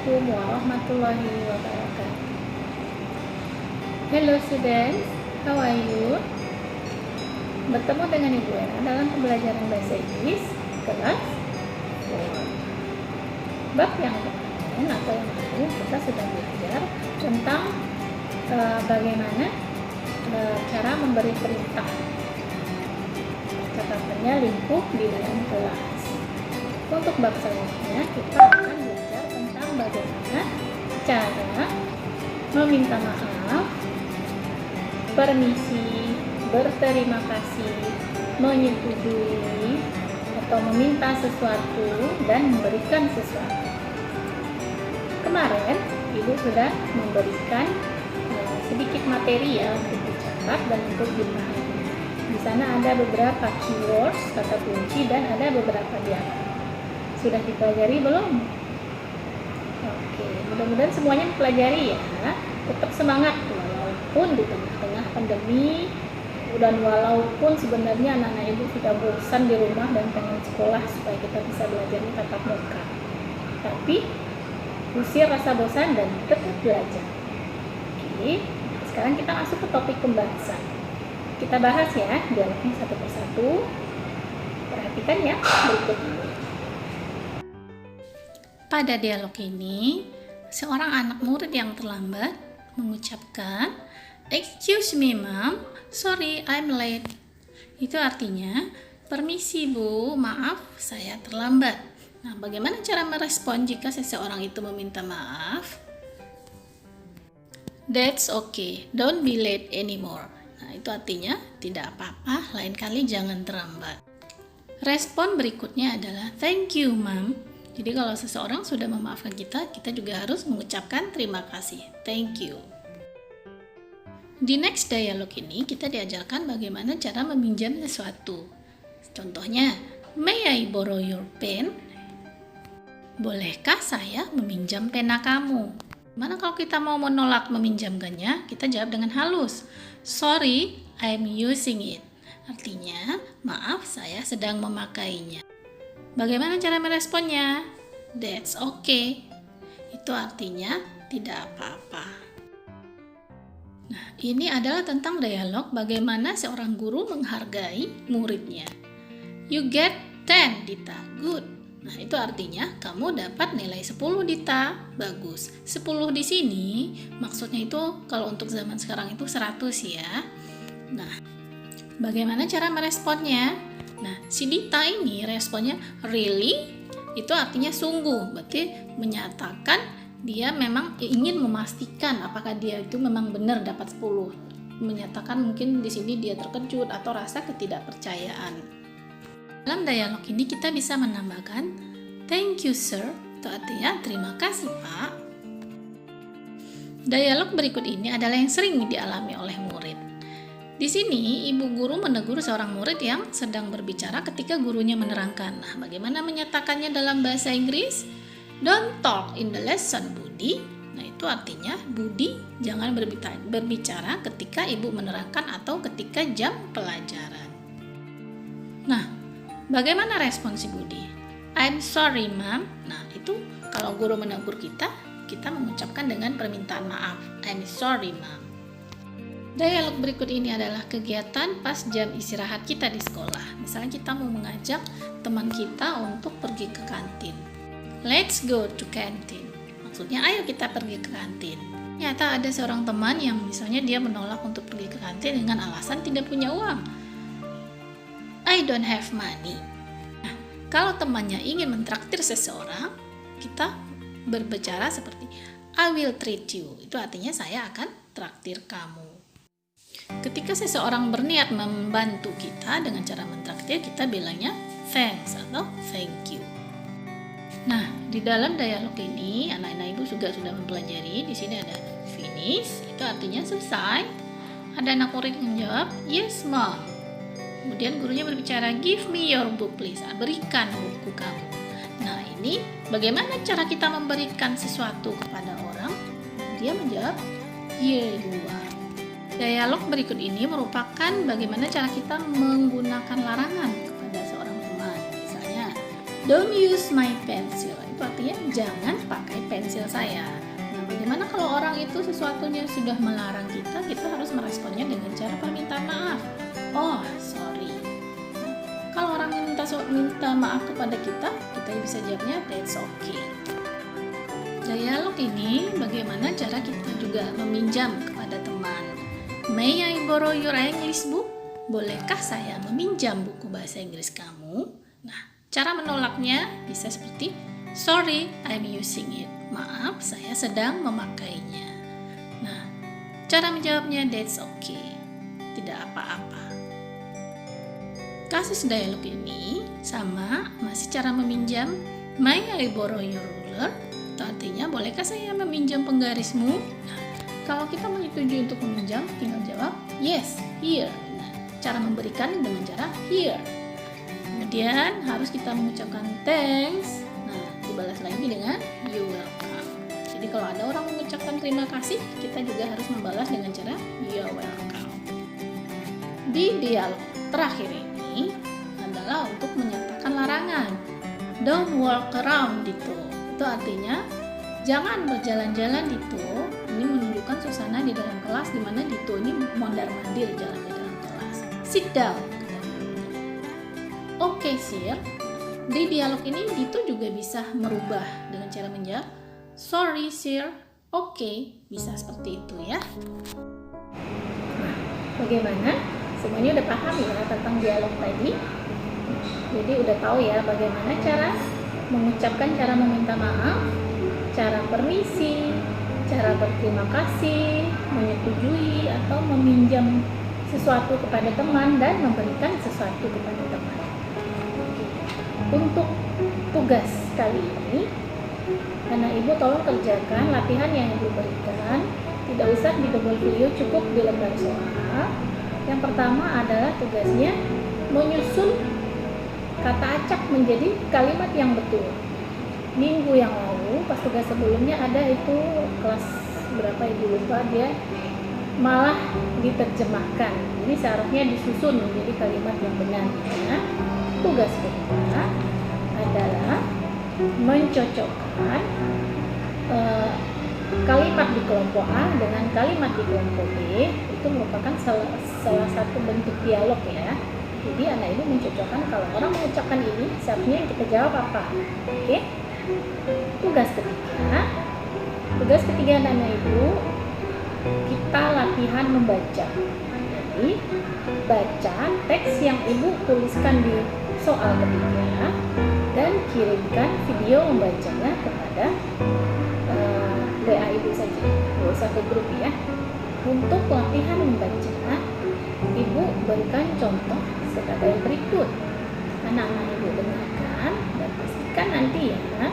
Assalamualaikum warahmatullahi wabarakatuh. Hello students, how are you? Bertemu dengan Ibu Era dalam pembelajaran bahasa Inggris kelas 4. Bab yang kemarin atau yang lalu kita sudah belajar tentang bagaimana cara memberi perintah. Catatannya lingkup di dalam kelas. Untuk bab selanjutnya kita akan belajar tentang bagaimana cara meminta maaf, permisi, berterima kasih, menyetujui atau meminta sesuatu dan memberikan sesuatu. Kemarin Ibu sudah memberikan sedikit materi ya untuk dicatat dan untuk dipahami. Di sana ada beberapa keywords, kata kunci, dan ada beberapa diagram. Sudah dipelajari belum? Oke, mudah-mudahan semuanya dipelajari ya. Tetap semangat walaupun di tengah-tengah pandemi dan walaupun sebenarnya anak-anak Ibu sudah bosan di rumah dan pengen sekolah supaya kita bisa belajarnya tatap muka. Tapi usir rasa bosan dan tetap belajar. Oke, sekarang kita masuk ke topik pembahasan. Kita bahas ya dialognya satu persatu. Perhatikan ya berikut ini. Pada dialog ini, seorang anak murid yang terlambat mengucapkan, "Excuse me, ma'am, sorry I'm late." Itu artinya, "Permisi, Bu, maaf saya terlambat." Nah, bagaimana cara merespon jika seseorang itu meminta maaf? That's okay, don't be late anymore. Nah, itu artinya, tidak apa-apa, lain kali jangan terlambat. Respon berikutnya adalah, "Thank you, ma'am." Jadi kalau seseorang sudah memaafkan kita, kita juga harus mengucapkan terima kasih. Thank you. Di next dialog ini kita diajarkan bagaimana cara meminjam sesuatu. Contohnya, "May I borrow your pen?" Bolehkah saya meminjam pena kamu? Mana kalau kita mau menolak meminjamkannya, kita jawab dengan halus. "Sorry, I'm using it." Artinya, maaf saya sedang memakainya. Bagaimana cara meresponnya? That's okay. Itu artinya tidak apa-apa. Nah, ini adalah tentang dialog bagaimana seorang guru menghargai muridnya. You get 10, Dita. Good. Nah, itu artinya kamu dapat nilai 10, Dita. Bagus. 10 di sini maksudnya itu kalau untuk zaman sekarang itu 100 ya. Nah, bagaimana cara meresponnya? Nah, si Dita ini responnya really, itu artinya sungguh, berarti menyatakan dia memang ingin memastikan apakah dia itu memang benar dapat 10. Menyatakan mungkin di sini dia terkejut atau rasa ketidakpercayaan. Dalam dialog ini kita bisa menambahkan thank you sir, itu artinya terima kasih Pak. Dialog berikut ini adalah yang sering dialami oleh murid. Di sini, ibu guru menegur seorang murid yang sedang berbicara ketika gurunya menerangkan. Nah, bagaimana menyatakannya dalam bahasa Inggris? Don't talk in the lesson, Budi. Nah, itu artinya, Budi jangan berbicara ketika ibu menerangkan atau ketika jam pelajaran. Nah, bagaimana respon si Budi? I'm sorry, ma'am. Nah, itu kalau guru menegur kita mengucapkan dengan permintaan maaf. I'm sorry, ma'am. Dialog berikut ini adalah kegiatan pas jam istirahat kita di sekolah. Misalnya kita mau mengajak teman kita untuk pergi ke kantin. Let's go to canteen. Maksudnya ayo kita pergi ke kantin. Ternyata ada seorang teman yang misalnya dia menolak untuk pergi ke kantin dengan alasan tidak punya uang. I don't have money. Nah, kalau temannya ingin mentraktir seseorang, kita berbicara seperti I will treat you. Itu artinya saya akan traktir kamu. Ketika seseorang berniat membantu kita dengan cara mentraktir, kita bilangnya thanks atau thank you. Nah, di dalam dialog ini anak-anak Ibu juga sudah mempelajari. Di sini ada finish, itu artinya selesai. Ada anak murid yang menjawab yes mom. Kemudian gurunya berbicara give me your book please. Berikan buku kamu. Nah, ini bagaimana cara kita memberikan sesuatu kepada orang? Dia menjawab here you are. Dialog berikut ini merupakan bagaimana cara kita menggunakan larangan kepada seorang teman. Misalnya, don't use my pencil. itu artinya jangan pakai pensil saya. Nah, bagaimana kalau orang itu sesuatunya sudah melarang kita, kita harus meresponnya dengan cara permintaan maaf. Oh, sorry. Nah, kalau orang yang minta maaf kepada kita bisa jawabnya that's okay. Dialog ini bagaimana cara kita juga meminjam kepada teman. May I borrow your English book? Bolehkah saya meminjam buku bahasa Inggris kamu? Nah, cara menolaknya bisa seperti sorry, I'm using it. Maaf, saya sedang memakainya. Nah, cara menjawabnya that's okay. Tidak apa-apa. Kasus dialog ini sama, masih cara meminjam. May I borrow your ruler? Itu artinya, bolehkah saya meminjam penggarismu? Nah, kalau kita menyetujui untuk meminjam, tinggal jawab yes, here. Nah, cara memberikan dengan cara here. Kemudian harus kita mengucapkan thanks. Nah, dibalas lagi dengan you welcome. Jadi kalau ada orang mengucapkan terima kasih, kita juga harus membalas dengan cara you're welcome. Di dialog terakhir ini adalah untuk menyatakan larangan. Don't walk around Dito. Itu artinya jangan berjalan-jalan Dito. Ini menunjukkan suasana di dalam kelas di mana Dito ini mondar-mandir jalan di dalam kelas. Sit down. Oke, sir. Di dialog ini Dito juga bisa merubah dengan cara menjawab sorry, sir. Oke, bisa seperti itu ya. Nah, bagaimana? Semuanya udah paham ya tentang dialog tadi? Jadi udah tahu ya bagaimana cara mengucapkan, cara meminta maaf, cara permisi, cara berterima kasih, menyetujui atau meminjam sesuatu kepada teman dan memberikan sesuatu kepada teman. Untuk tugas kali ini, anak ibu tolong kerjakan latihan yang ibu berikan. Tidak usah di double video, cukup di lembar soal. Yang pertama adalah tugasnya menyusun kata acak menjadi kalimat yang betul. Minggu yang lalu, pas tugas sebelumnya ada itu kelas berapa ibu lupa, dia malah diterjemahkan. Ini seharusnya disusun menjadi kalimat yang benar. Ya. Tugas kedua adalah mencocokkan kalimat di kelompok A dengan kalimat di kelompok B. Itu merupakan salah satu bentuk dialog ya. Jadi anak ibu mencocokkan kalau orang mengucapkan ini, seharusnya kita jawab apa. Oke. Tugas ketiga anak ibu, kita latihan membaca. Jadi baca teks yang ibu tuliskan di soal ketiga dan kirimkan video membacanya kepada WA ibu saja, nggak usah ke grup ya. Untuk latihan membaca, ibu berikan contoh sebagai berikut. Anak-anak ibu dengarkan dan pastikan nanti ya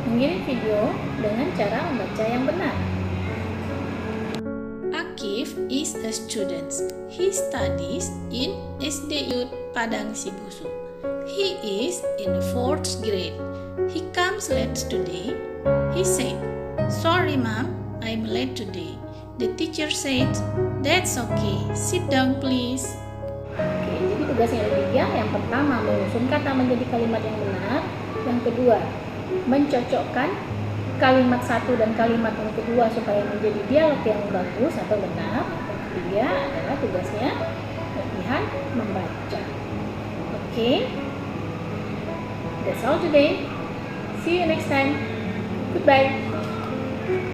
mengirim video dengan cara membaca yang benar. Akif is a student. He studies in SDU Padang Sibusu. He is in the 4th grade. He comes late today. He said, "Sorry, Mom, I'm late today." The teacher said, "That's okay. Sit down, please." Oke, jadi tugasnya ada 3. Yang pertama, menyusun kata menjadi kalimat yang benar. Yang kedua, mencocokkan kalimat satu dan kalimat yang kedua supaya menjadi dialog yang bagus atau benar. Yang ketiga adalah tugasnya latihan membaca. Oke, that's all today. See you next time. Goodbye.